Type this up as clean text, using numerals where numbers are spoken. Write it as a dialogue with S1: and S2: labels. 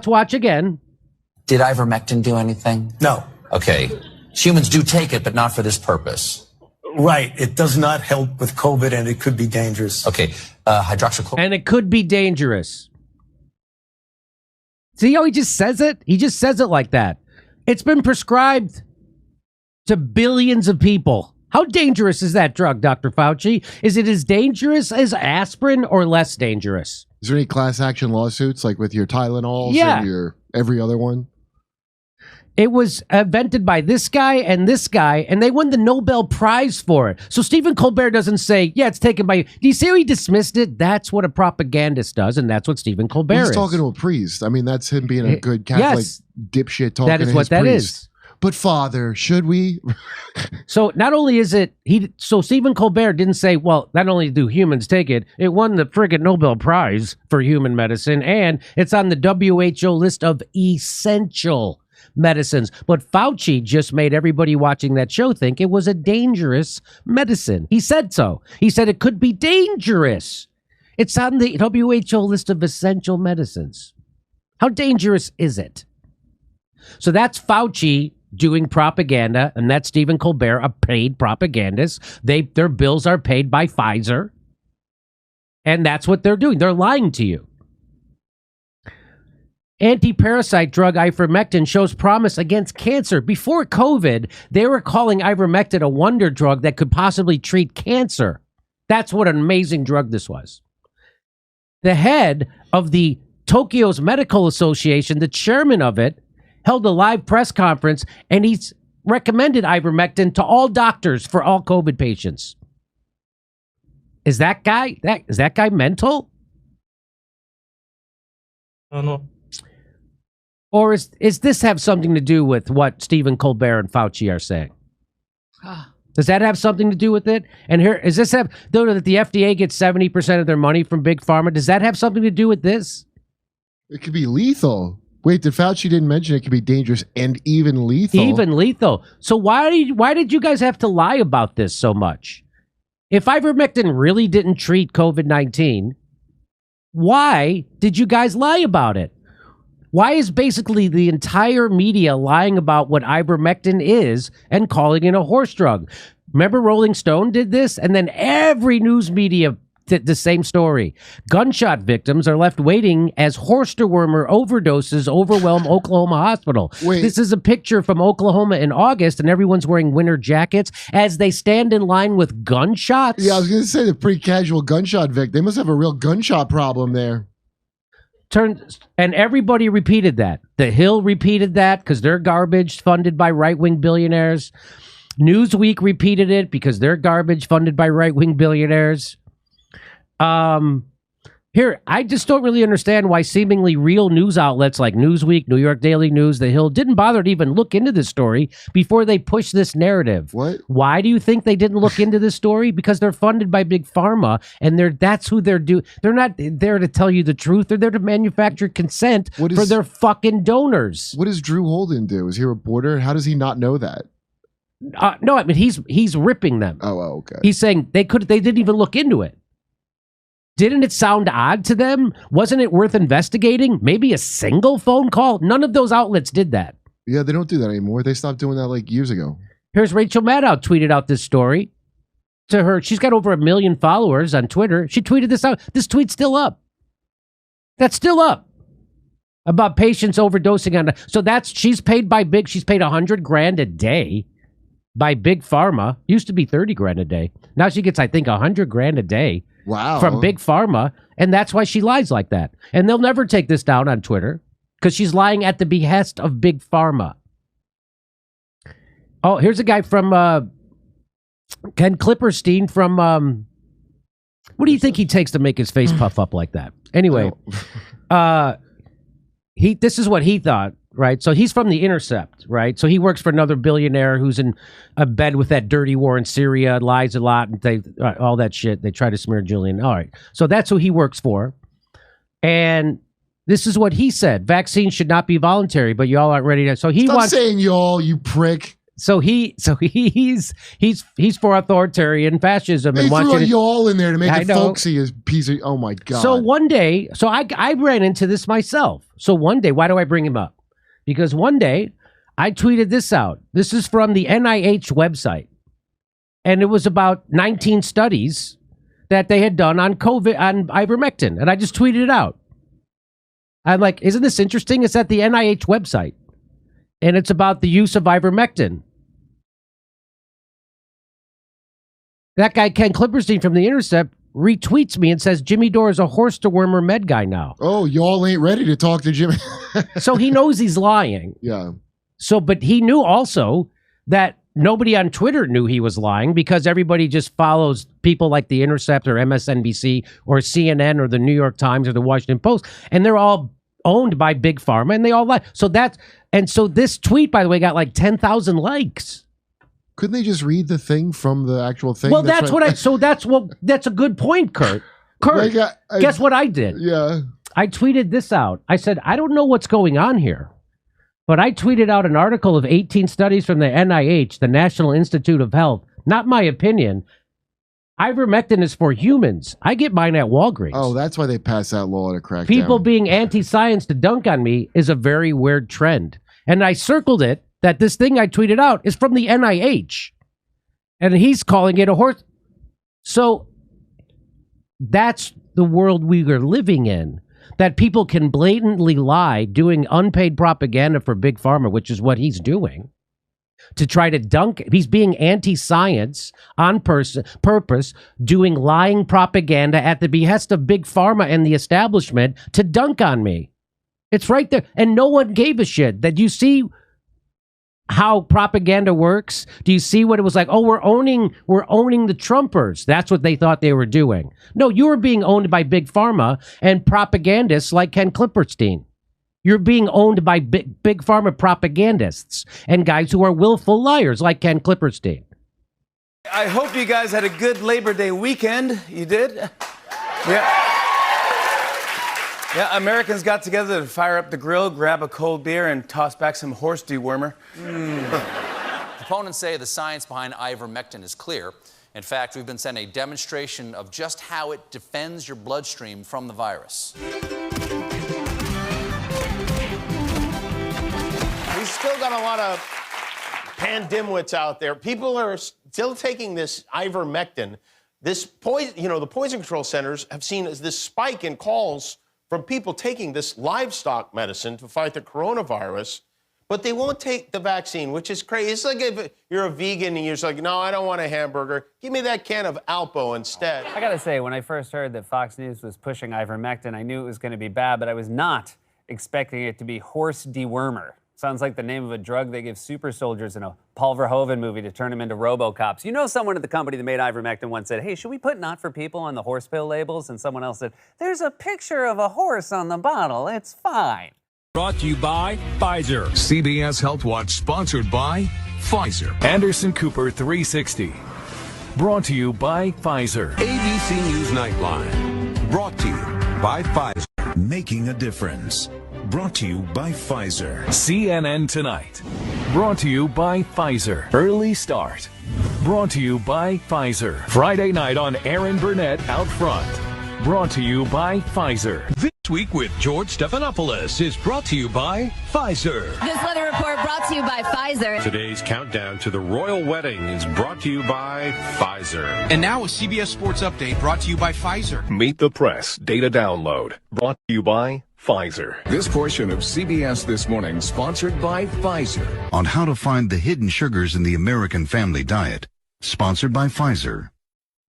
S1: let's watch again.
S2: Did ivermectin do anything?
S3: No.
S2: Okay. Humans do take it, but not for this purpose.
S3: Right. It does not help with COVID, and it could be dangerous.
S2: Okay. Hydroxychloroquine.
S1: And it could be dangerous. See how he just says it? He just says it like that. It's been prescribed to billions of people. How dangerous is that drug, Dr. Fauci? Is it as dangerous as aspirin or less dangerous?
S4: Is there any class action lawsuits like with your Tylenols and your every other one?
S1: It was invented by this guy, and they won the Nobel Prize for it. So Stephen Colbert doesn't say, yeah, it's taken by you. Do you see how he dismissed it? That's what a propagandist does, and that's what Stephen Colbert is.
S4: He's talking to a priest. I mean, that's him being a good Catholic dipshit talking to his priest. That is what that is. But Father, should we?
S1: So not only is it, so Stephen Colbert didn't say, well, not only do humans take it, it won the friggin' Nobel Prize for human medicine, and it's on the WHO list of essential medicines. But Fauci just made everybody watching that show think it was a dangerous medicine. He said so. He said it could be dangerous. It's on the WHO list of essential medicines. How dangerous is it? So that's Fauci doing propaganda, and that's Stephen Colbert, a paid propagandist. Their bills are paid by Pfizer, and that's what they're doing. They're lying to you. Anti-parasite drug ivermectin shows promise against cancer. Before COVID, they were calling ivermectin a wonder drug that could possibly treat cancer. That's what an amazing drug this was. The head of the Tokyo's Medical Association, the chairman of it, held a live press conference, and he's recommended ivermectin to all doctors for all COVID patients. Is that guy mental?
S5: I don't know.
S1: Or is this have something to do with what Stephen Colbert and Fauci are saying? Does that have something to do with it? And here, does this have, though, that the FDA gets 70% of their money from Big Pharma? Does that have something to do with this?
S4: It could be lethal. Wait, did Fauci didn't mention it could be dangerous and even lethal?
S1: Even lethal. So why did you guys have to lie about this so much? If ivermectin really didn't treat COVID-19, why did you guys lie about it? Why is basically the entire media lying about what ivermectin is and calling it a horse drug? Remember Rolling Stone did this? And then every news media did the same story. Gunshot victims are left waiting as horse dewormer overdoses overwhelm Oklahoma hospital.
S4: Wait.
S1: This is a picture from Oklahoma in August, and everyone's wearing winter jackets as they stand in line with gunshots.
S4: Yeah, I was going to say the pretty casual gunshot Vic. They must have a real gunshot problem there.
S1: And everybody repeated that. The Hill repeated that because they're garbage funded by right-wing billionaires. Newsweek repeated it because they're garbage funded by right-wing billionaires. Here, I just don't really understand why seemingly real news outlets like Newsweek, New York Daily News, The Hill didn't bother to even look into this story before they pushed this narrative.
S4: What?
S1: Why do you think they didn't look into this story? Because they're funded by Big Pharma, and that's who they're doing. They're not there to tell you the truth. They're there to manufacture consent for their fucking donors.
S4: What does Drew Holden do? Is he a reporter? How does he not know that?
S1: No, I mean he's ripping them.
S4: Oh, okay.
S1: He's saying they didn't even look into it. Didn't it sound odd to them? Wasn't it worth investigating? Maybe a single phone call? None of those outlets did that.
S4: Yeah, they don't do that anymore. They stopped doing that like years ago.
S1: Here's Rachel Maddow tweeted out this story to her. She's got over 1 million followers on Twitter. She tweeted this out. This tweet's still up. That's still up. About patients overdosing on. So she's paid she's paid $100,000 a day by Big Pharma. Used to be 30 grand a day. Now she gets, I think, $100,000 a day.
S4: Wow.
S1: From Big Pharma, and that's why she lies like that. And they'll never take this down on Twitter because she's lying at the behest of Big Pharma. Oh, here's a guy from Ken Klipperstein from what do you think he takes to make his face puff up like that? Anyway, this is what he thought, right? So he's from The Intercept, right? So he works for another billionaire who's in a bed with that dirty war in Syria, lies a lot, and all that shit. They try to smear Julian. All right. So that's who he works for. And this is what he said. Vaccines should not be voluntary, but y'all aren't ready to. So he
S4: Stop saying y'all, you prick.
S1: he's for authoritarian fascism.
S4: They
S1: and
S4: threw a
S1: watching
S4: y'all in there to make it folksy as piece of. Oh my god!
S1: So one day, I ran into this myself. So one day, why do I bring him up? Because one day I tweeted this out. This is from the NIH website, and it was about 19 studies that they had done on COVID on ivermectin, and I just tweeted it out. I'm like, isn't this interesting? It's at the NIH website, and it's about the use of ivermectin. That guy, Ken Klipperstein from The Intercept, retweets me and says, Jimmy Dore is a horse dewormer med guy now.
S4: Oh, y'all ain't ready to talk to Jimmy.
S1: So he knows he's lying.
S4: Yeah.
S1: So, but he knew also that nobody on Twitter knew he was lying because everybody just follows people like The Intercept or MSNBC or CNN or the New York Times or the Washington Post, and they're all owned by Big Pharma, and they all lie. So this tweet, by the way, got like 10,000 likes.
S4: Couldn't they just read the thing from the actual thing?
S1: Well, that's a good point, Kurt. Kurt, guess what I did?
S4: Yeah.
S1: I tweeted this out. I said, I don't know what's going on here, but I tweeted out an article of 18 studies from the NIH, the National Institute of Health. Not my opinion. Ivermectin is for humans. I get mine at Walgreens.
S4: Oh, that's why they passed that law to crack
S1: People
S4: down.
S1: being anti-science to dunk on me is a very weird trend. And I circled it that this thing I tweeted out is from the NIH. And he's calling it a horse. So that's the world we are living in. That people can blatantly lie doing unpaid propaganda for Big Pharma, which is what he's doing. To try to dunk, he's being anti-science on purpose, doing lying propaganda at the behest of Big Pharma and the establishment to dunk on me. It's right there. And no one gave a shit. Did you see how propaganda works? Do you see what it was like? Oh, we're owning the Trumpers. That's what they thought they were doing. No, you were being owned by Big Pharma and propagandists like Ken Klipperstein. You're being owned by big Pharma propagandists and guys who are willful liars like Ken Klipperstein.
S5: I hope you guys had a good Labor Day weekend. You did? Yeah. Yeah, Americans got together to fire up the grill, grab a cold beer, and toss back some horse dewormer.
S2: Opponents say the science behind ivermectin is clear. In fact, we've been sent a demonstration of just how it defends your bloodstream from the virus.
S6: We've still got a lot of pandemwits out there. People are still taking this ivermectin. This poison, the poison control centers have seen this spike in calls from people taking this livestock medicine to fight the coronavirus, but they won't take the vaccine, which is crazy. It's like if you're a vegan and you're just like, no, I don't want a hamburger. Give me that can of Alpo instead.
S7: I gotta say, when I first heard that Fox News was pushing ivermectin, I knew it was gonna be bad, but I was not expecting it to be horse dewormer. Sounds like the name of a drug they give super soldiers in a Paul Verhoeven movie to turn them into RoboCops. You know, someone at the company that made ivermectin once said, hey, should we put not for people on the horse pill labels? And someone else said, there's a picture of a horse on the bottle. It's fine.
S8: Brought to you by Pfizer. CBS Health Watch sponsored by Pfizer. Anderson Cooper 360. Brought to you by Pfizer.
S9: ABC News Nightline. Brought to you by Pfizer. Making a difference. Brought to you by Pfizer.
S8: CNN Tonight. Brought to you by Pfizer. Early Start. Brought to you by Pfizer. Friday night on Aaron Burnett Out Front. Brought to you by Pfizer. This Week with George Stephanopoulos is brought to you by Pfizer.
S10: This weather report brought to you by Pfizer.
S11: Today's countdown to the royal wedding is brought to you by Pfizer.
S12: And now a CBS Sports Update brought to you by Pfizer.
S13: Meet the Press Data Download brought to you by Pfizer.
S14: This portion of CBS This Morning sponsored by Pfizer.
S15: On how to find the hidden sugars in the American family diet, sponsored by Pfizer.